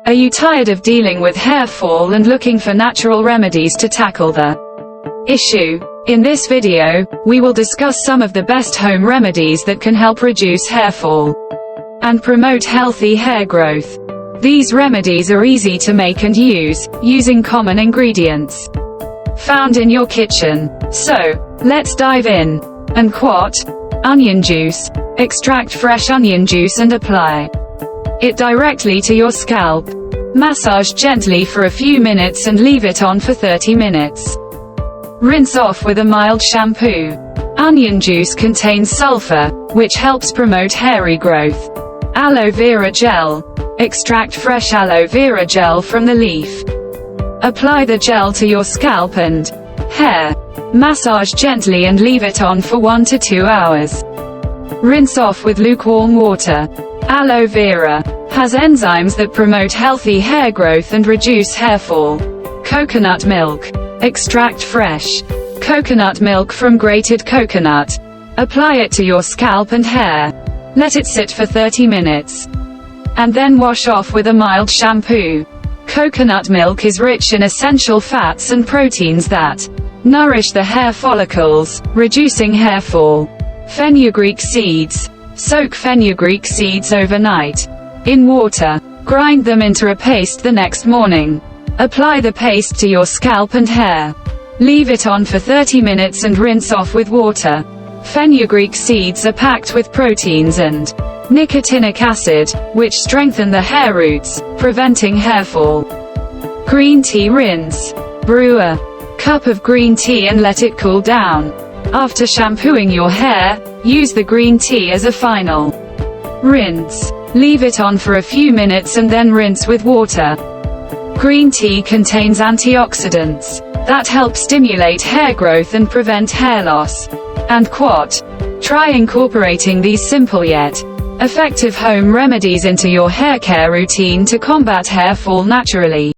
Are you tired of dealing with hair fall and looking for natural remedies to tackle the issue? In this video, we will discuss some of the best home remedies that can help reduce hair fall and promote healthy hair growth. These remedies are easy to make and use, using common ingredients found in your kitchen. So, let's dive in. And quat, onion juice. Extract fresh onion juice and apply it directly to your scalp. Massage gently for a few minutes and leave it on for 30 minutes. Rinse off with a mild shampoo. Onion juice contains sulfur, which helps promote hairy growth. Aloe vera gel. Extract fresh aloe vera gel from the leaf. Apply the gel to your scalp and hair. Massage gently and leave it on for 1 to 2 hours. Rinse off with lukewarm water. Aloe vera has enzymes that promote healthy hair growth and reduce hair fall. Coconut milk. Extract fresh coconut milk from grated coconut. Apply it to your scalp and hair. Let it sit for 30 minutes. And then wash off with a mild shampoo. Coconut milk is rich in essential fats and proteins that nourish the hair follicles, reducing hair fall. Fenugreek seeds. Soak fenugreek seeds overnight in water. Grind them into a paste the next morning. Apply the paste to your scalp and hair. Leave it on for 30 minutes and rinse off with water. Fenugreek seeds are packed with proteins and nicotinic acid, which strengthen the hair roots, preventing hair fall. Green tea rinse. Brew a cup of green tea and let it cool down. After shampooing your hair, use the green tea as a final rinse. Leave it on for a few minutes and then rinse with water. Green tea contains antioxidants that help stimulate hair growth and prevent hair loss. And quat. Try incorporating these simple yet effective home remedies into your hair care routine to combat hair fall naturally.